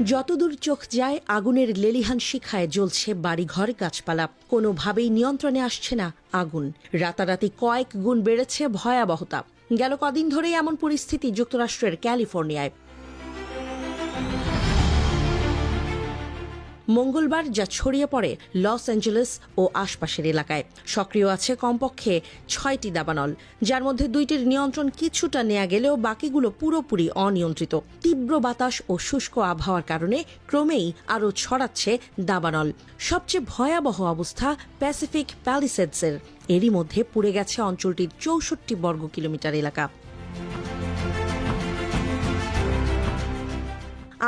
যতদূর চোখ যায় আগুনের লেলিহান শিখায় জ্বলছে বাড়িঘর গাছপালা। কোনোভাবেই নিয়ন্ত্রণে আসছে না আগুন। রাতারাতি কয়েক গুণ বেড়েছে ভয়াবহতা। গেল কদিন ধরেই এমন পরিস্থিতি যুক্তরাষ্ট্রের ক্যালিফোর্নিয়ায়। মঙ্গলবার যা ছড়িয়ে পড়ে লস অ্যাঞ্জেলেস ও আশপাশের এলাকায়। সক্রিয় আছে কমপক্ষে 6টি দাবানল, যার মধ্যে 2টির নিয়ন্ত্রণ কিছুটা নেওয়া গেলেও বাকিগুলো পুরোপুরি অনিয়ন্ত্রিত। তীব্র বাতাস ও শুষ্ক আবহাওয়ার কারণে ক্রমেই আরও ছড়াচ্ছে দাবানল। সবচেয়ে ভয়াবহ অবস্থা প্যাসিফিক প্যালিসেডসের। এরই মধ্যে পুড়ে গেছে অঞ্চলটির 64 বর্গ কিলোমিটার এলাকা।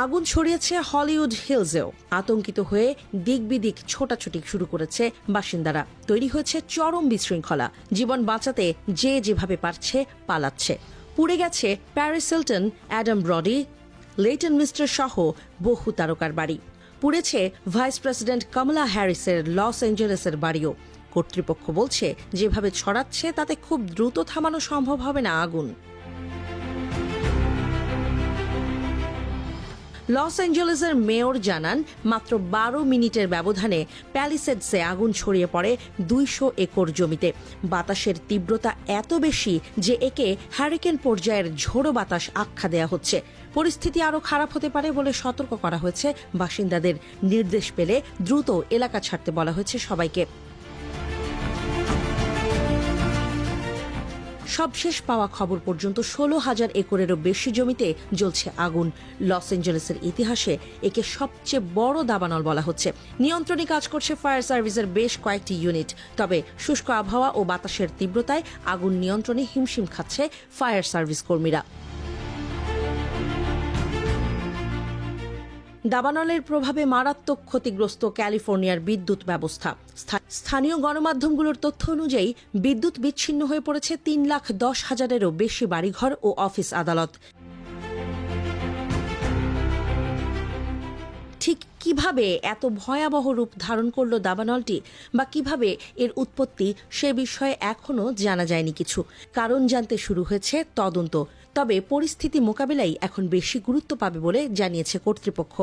আগুন ছড়িয়েছে হলিউড হিলসেও। আতঙ্কিত হয়ে দিক বিদিক ছোটাছুটি শুরু করেছে বাসিন্দারা। তৈরি হয়েছে চরম বিশৃঙ্খলা। জীবন বাঁচাতে যে যেভাবে পারছে পালাচ্ছে। পুড়ে গেছে Paris Hilton, Adam ব্রডি, Leighton mister সহ বহু তারকার বাড়ি। পুড়েছে ভাইস প্রেসিডেন্ট কমলা হ্যারিসের লস অ্যাঞ্জেলেসের বাড়িও। কর্তৃপক্ষ বলছে যেভাবে ছড়াচ্ছে তাতে খুব দ্রুত থামানো সম্ভব হবে না আগুন। লস অ্যাঞ্জেলেসের মেয়র জানান, মাত্র 12 মিনিটের ব্যবধানে প্যালিসেডসে আগুন ছড়িয়ে পড়ে 200 একর জমিতে। বাতাসের তীব্রতা এত বেশি যে একে হ্যারিকেন পর্যায়ের ঝোড়ো বাতাস আখ্যা দেয়া হচ্ছে। পরিস্থিতি আরও খারাপ হতে পারে বলে সতর্ক করা হয়েছে বাসিন্দাদের। নির্দেশ পেলে দ্রুত এলাকা ছাড়তে বলা হয়েছে সবাইকে। সবশেষ পাওয়া খবর পর্যন্ত 16,000 একরেরও বেশি জমিতে জ্বলছে আগুন। লস অ্যাঞ্জেলেসের ইতিহাসে একে সবচেয়ে বড় দাবানল বলা হচ্ছে। নিয়ন্ত্রণে কাজ করছে ফায়ার সার্ভিসের বেশ কয়েকটি ইউনিট। তবে শুষ্ক আবহাওয়া ও বাতাসের তীব্রতায় আগুন নিয়ন্ত্রণে হিমশিম খাচ্ছে ফায়ার সার্ভিস কর্মীরা। দাবানলের প্রভাবে মারাত্মক ক্ষতিগ্রস্ত ক্যালিফোর্নিয়ার বিদ্যুৎ ব্যবস্থা। স্থানীয় গণমাধ্যমগুলোর তথ্য অনুযায়ী বিদ্যুৎ বিচ্ছিন্ন হয়ে পড়েছে 3,10,000-এরও বেশি বাড়িঘর ও অফিস আদালত। ঠিক কিভাবে এত ভয়াবহ রূপ ধারণ করল দাবানলটি বা কিভাবে এর উৎপত্তি, সে বিষয়ে এখনও জানা যায়নি কিছু। কারণ জানতে শুরু হয়েছে তদন্ত। তবে পরিস্থিতি মোকাবিলায় এখন বেশি গুরুত্ব পাবে বলে জানিয়েছে কর্তৃপক্ষ।